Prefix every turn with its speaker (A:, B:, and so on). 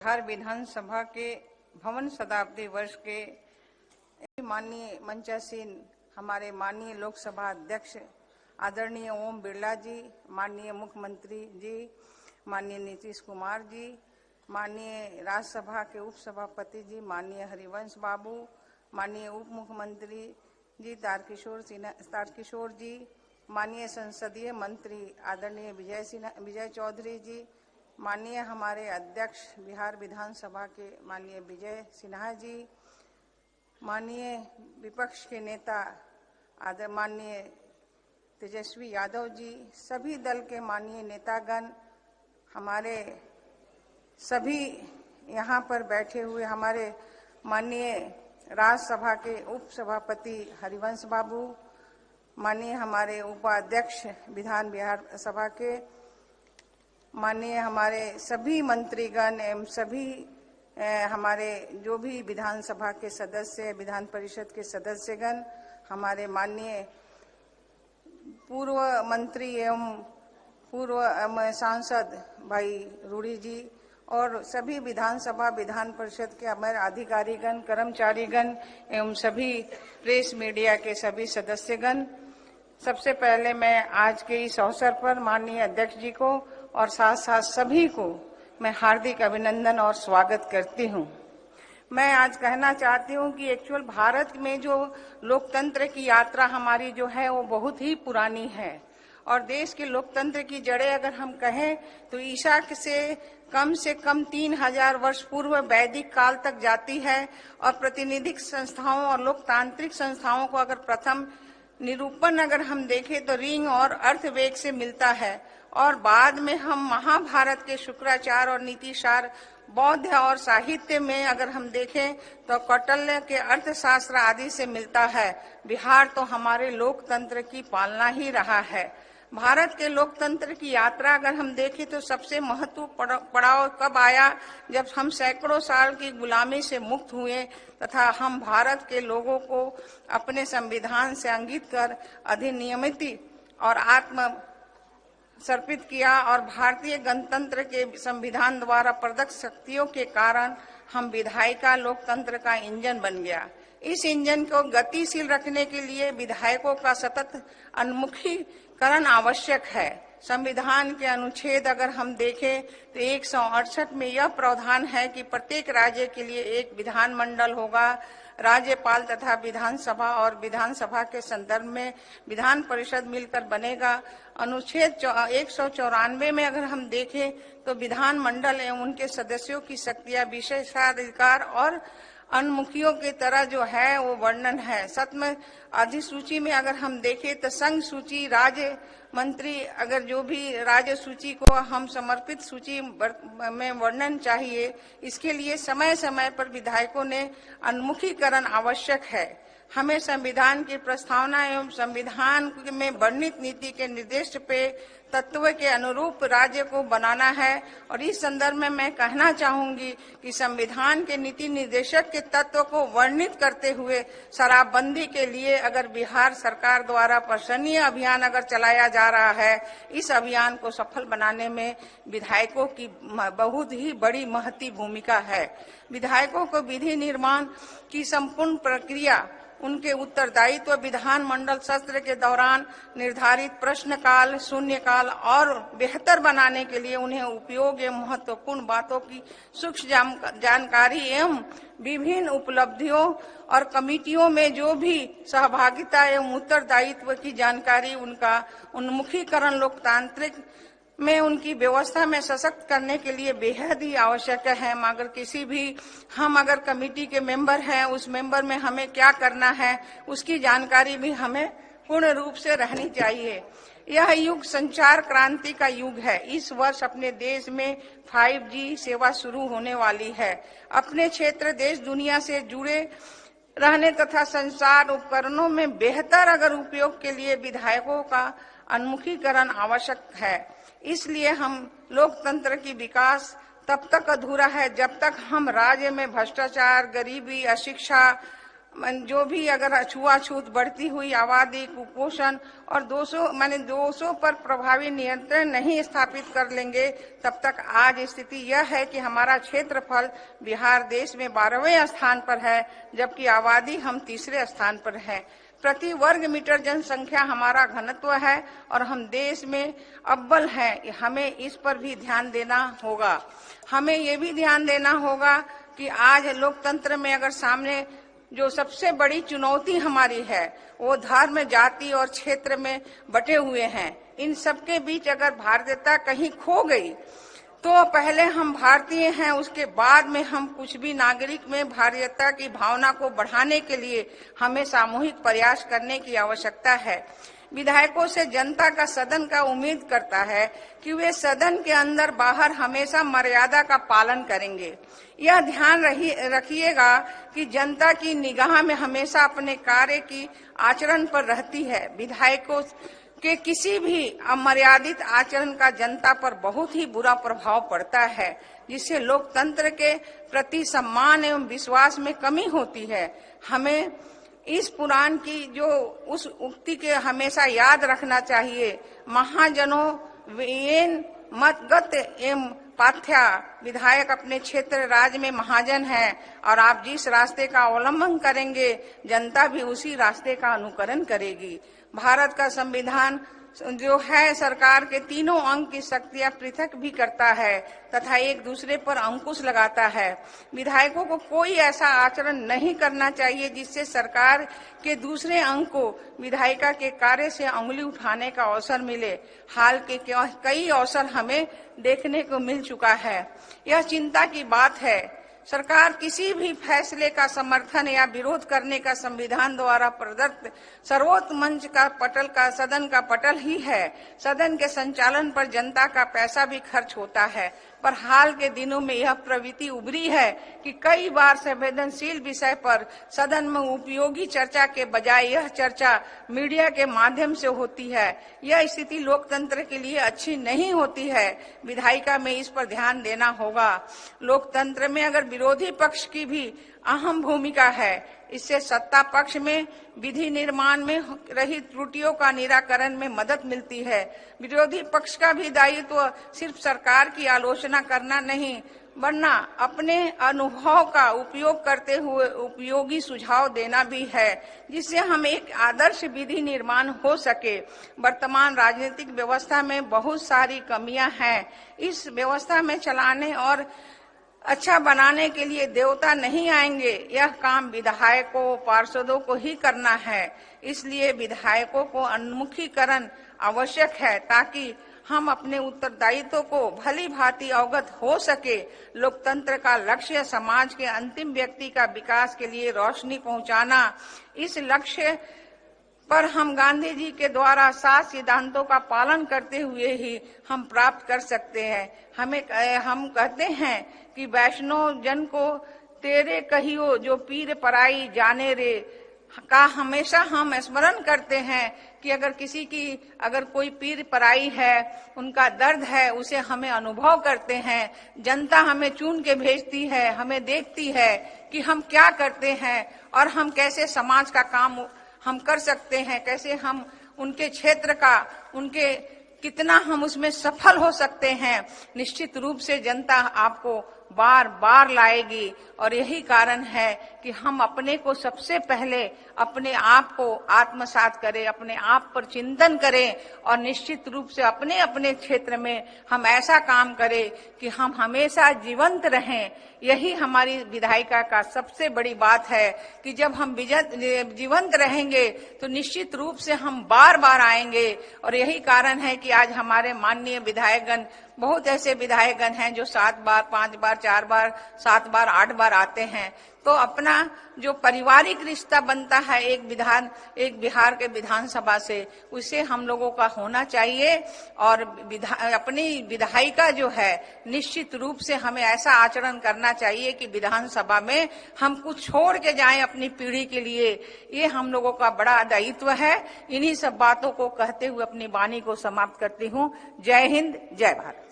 A: बिहार विधानसभा के भवन शताब्दी वर्ष के माननीय मंचासीन हमारे माननीय लोकसभा अध्यक्ष आदरणीय ओम बिरला जी, माननीय मुख्यमंत्री जी, माननीय नीतीश कुमार जी, माननीय राज्यसभा के उपसभापति जी माननीय हरिवंश बाबू, माननीय उप मुख्यमंत्री जी तारकिशोर जी, माननीय संसदीय मंत्री आदरणीय विजय चौधरी जी, माननीय हमारे अध्यक्ष बिहार विधानसभा के माननीय विजय सिन्हा जी, माननीय विपक्ष के नेता माननीय तेजस्वी यादव जी, सभी दल के माननीय नेतागण, हमारे सभी यहाँ पर बैठे हुए हमारे माननीय राज्यसभा के उपसभापति हरिवंश बाबू, माननीय हमारे उपाध्यक्ष विधान बिहार सभा के, माननीय हमारे सभी मंत्रीगण एवं सभी हमारे जो भी विधानसभा के सदस्य, विधान परिषद के सदस्यगण, हमारे माननीय पूर्व मंत्री एवं पूर्व सांसद भाई रूडी जी और सभी विधानसभा विधान परिषद के हमारे अधिकारीगण, कर्मचारीगण एवं सभी प्रेस मीडिया के सभी सदस्यगण, सबसे पहले मैं आज के इस अवसर पर माननीय अध्यक्ष जी को और साथ साथ सभी को मैं हार्दिक अभिनंदन और स्वागत करती हूं। मैं आज कहना चाहती हूं कि एक्चुअल भारत में जो लोकतंत्र की यात्रा हमारी जो है वो बहुत ही पुरानी है और देश के लोकतंत्र की जड़ें अगर हम कहें तो ईसा से कम 3000 वर्ष पूर्व वैदिक काल तक जाती है और प्रातिनिधिक संस्थाओं और लोकतांत्रिक संस्थाओं को अगर प्रथम निरूपण अगर हम देखें तो ऋग और अर्थवेद से मिलता है और बाद में हम महाभारत के शुक्राचार्य और नीतिसार बौद्ध और साहित्य में अगर हम देखें तो कौटिल्य के अर्थशास्त्र आदि से मिलता है। बिहार तो हमारे लोकतंत्र की पालना ही रहा है। भारत के लोकतंत्र की यात्रा अगर हम देखें तो सबसे महत्वपूर्ण पड़ाव कब आया, जब हम सैकड़ों साल की गुलामी से मुक्त हुए तथा हम भारत के लोगों को अपने संविधान से अंकित कर अधिनियमित और आत्म समर्पित किया और भारतीय गणतंत्र के संविधान द्वारा प्रदत्त शक्तियों के कारण हम विधायिका लोकतंत्र का इंजन बन गया। इस इंजन को गतिशील रखने के लिए विधायकों का सतत उन्मुखीकरण आवश्यक है। संविधान के अनुच्छेद अगर हम देखें तो 168 में यह प्रावधान है कि प्रत्येक राज्य के लिए एक विधानमंडल होगा, राज्यपाल तथा विधानसभा और विधानसभा के संदर्भ में विधान परिषद मिलकर बनेगा। अनुच्छेद 194 में अगर हम देखें तो विधानमंडल एवं उनके सदस्यों की शक्तियां विशेषाधिकार और अनुमुखियों की तरह जो है वो वर्णन है। सप्तम अधिसूची में अगर हम देखें तो संघ सूची, राज्य मंत्री अगर जो भी राज्य सूची को हम समर्पित सूची में वर्णन चाहिए, इसके लिए समय समय पर विधायकों ने उन्मुखीकरण आवश्यक है। हमें संविधान की प्रस्तावना एवं संविधान में वर्णित नीति के निर्देश पे तत्व के अनुरूप राज्य को बनाना है और इस संदर्भ में मैं कहना चाहूंगी कि संविधान के नीति निर्देशक के तत्व को वर्णित करते हुए शराबबंदी के लिए अगर बिहार सरकार द्वारा प्रशंसनीय अभियान अगर चलाया जा रहा है, इस अभियान को सफल बनाने में विधायकों की बहुत ही बड़ी महती भूमिका है। विधायकों को विधि निर्माण की संपूर्ण प्रक्रिया, उनके उत्तरदायित्व विधानमंडल सत्र के दौरान निर्धारित प्रश्नकाल, शून्यकाल और बेहतर बनाने के लिए उन्हें उपयोग एवं महत्वपूर्ण बातों की सूक्ष्म जानकारी एवं विभिन्न उपलब्धियों और कमिटियों में जो भी सहभागिता एवं उत्तरदायित्व की जानकारी, उनका उन्मुखीकरण लोकतांत्रिक में उनकी व्यवस्था में सशक्त करने के लिए बेहद ही आवश्यक है। मगर किसी भी हम अगर कमेटी के मेंबर हैं, उस मेंबर में हमें क्या करना है उसकी जानकारी भी हमें पूर्ण रूप से रहनी चाहिए। यह युग संचार क्रांति का युग है। इस वर्ष अपने देश में 5G सेवा शुरू होने वाली है। अपने क्षेत्र, देश, दुनिया से जुड़े रहने तथा संचार उपकरणों में बेहतर अगर उपयोग के लिए विधायकों का उन्मुखीकरण आवश्यक है। इसलिए हम लोकतंत्र की विकास तब तक अधूरा है जब तक हम राज्य में भ्रष्टाचार, गरीबी, अशिक्षा जो भी अगर छुआछूत, बढ़ती हुई आबादी, कुपोषण और 200 पर प्रभावी नियंत्रण नहीं स्थापित कर लेंगे, तब तक आज स्थिति यह है कि हमारा क्षेत्रफल बिहार देश में 12वें स्थान पर है, जबकि आबादी हम तीसरे स्थान पर है। प्रति वर्ग मीटर जनसंख्या हमारा घनत्व है और हम देश में अव्वल हैं। हमें इस पर भी ध्यान देना होगा। हमें ये भी ध्यान देना होगा कि आज लोकतंत्र में अगर सामने जो सबसे बड़ी चुनौती हमारी है वो धर्म, जाति और क्षेत्र में बटे हुए हैं। इन सबके बीच अगर भारतीयता कहीं खो गई तो पहले हम भारतीय हैं, उसके बाद में हम कुछ भी नागरिक में भारतीयता की भावना को बढ़ाने के लिए हमें सामूहिक प्रयास करने की आवश्यकता है। विधायकों से जनता का सदन का उम्मीद करता है कि वे सदन के अंदर बाहर हमेशा मर्यादा का पालन करेंगे। यह ध्यान रखिएगा कि जनता की निगाह में हमेशा अपने कार्य की आचरण पर रहती है। विधायकों के किसी भी अमर्यादित आचरण का जनता पर बहुत ही बुरा प्रभाव पड़ता है, जिससे लोकतंत्र के प्रति सम्मान एवं विश्वास में कमी होती है। हमें इस पुराण की जो उस उक्ति के हमेशा याद रखना चाहिए, महाजनों येन मतगत एवं पाथ्या। विधायक अपने क्षेत्र राज्य में महाजन है और आप जिस रास्ते का अवलंबन करेंगे, जनता भी उसी रास्ते का अनुकरण करेगी। भारत का संविधान जो है सरकार के तीनों अंग की शक्तियां पृथक भी करता है तथा एक दूसरे पर अंकुश लगाता है। विधायकों को कोई ऐसा आचरण नहीं करना चाहिए जिससे सरकार के दूसरे अंग को विधायिका के कार्य से अंगुली उठाने का अवसर मिले। हाल के कई अवसर हमें देखने को मिल चुका है। यह चिंता की बात है। सरकार किसी भी फैसले का समर्थन या विरोध करने का संविधान द्वारा प्रदत्त सर्वोच्च मंच का पटल का सदन का पटल ही है। सदन के संचालन पर जनता का पैसा भी खर्च होता है, पर हाल के दिनों में यह प्रवृत्ति उभरी है कि कई बार संवेदनशील विषय पर सदन में उपयोगी चर्चा के बजाय यह चर्चा मीडिया के माध्यम से होती है। यह स्थिति लोकतंत्र के लिए अच्छी नहीं होती है। विधायिका में इस पर ध्यान देना होगा। लोकतंत्र में अगर विरोधी पक्ष की भी अहम भूमिका है। इससे सत्ता पक्ष में विधि निर्माण में रही त्रुटियों का निराकरण में मदद मिलती है। विरोधी पक्ष का भी दायित्व सिर्फ सरकार की आलोचना करना नहीं, वरना अपने अनुभव का उपयोग करते हुए उपयोगी सुझाव देना भी है, जिससे हम एक आदर्श विधि निर्माण हो सके। वर्तमान राजनीतिक व्यवस्था में बहुत सारी कमियां हैं। इस व्यवस्था में चलाने और अच्छा बनाने के लिए देवता नहीं आएंगे। यह काम विधायकों, पार्षदों को ही करना है। इसलिए विधायकों को उन्मुखीकरण आवश्यक है ताकि हम अपने उत्तरदायित्व को भली भांति अवगत हो सके। लोकतंत्र का लक्ष्य समाज के अंतिम व्यक्ति का विकास के लिए रोशनी पहुंचाना। इस लक्ष्य पर हम गांधी जी के द्वारा 7 सिद्धांतों का पालन करते हुए ही हम प्राप्त कर सकते हैं। हम कहते हैं कि वैष्णव जन को तेरे कहियो जो पीर पराई जाने रे का हमेशा हम स्मरण करते हैं कि अगर कोई पीर पराई है, उनका दर्द है, उसे हमें अनुभव करते हैं। जनता हमें चुन के भेजती है, हमें देखती है कि हम क्या करते हैं और हम कैसे समाज का काम हम कर सकते हैं, कैसे हम उनके क्षेत्र का कितना हम उसमें सफल हो सकते हैं। निश्चित रूप से जनता आपको बार बार लाएगी और यही कारण है कि हम अपने को सबसे पहले अपने आप को आत्मसात करें, अपने आप पर चिंतन करें और निश्चित रूप से अपने अपने क्षेत्र में हम ऐसा काम करें कि हम हमेशा जीवंत रहें। यही हमारी विधायिका का सबसे बड़ी बात है कि जब हम जीवंत रहेंगे तो निश्चित रूप से हम बार बार आएंगे। और यही कारण है कि आज हमारे माननीय विधायकगण, बहुत ऐसे विधायकगण हैं जो 7 बार, 5 बार, 4 बार, 7 बार, 8 बार आते हैं। तो अपना जो पारिवारिक रिश्ता बनता है एक बिहार के विधानसभा से, उसे हम लोगों का होना चाहिए। और अपनी विधायिका जो है, निश्चित रूप से हमें ऐसा आचरण करना चाहिए कि विधानसभा में हम कुछ छोड़ के जाएं अपनी पीढ़ी के लिए। ये हम लोगों का बड़ा दायित्व है। इन्हीं सब बातों को कहते हुए अपनी वाणी को समाप्त करती हूँ। जय हिंद, जय भारत।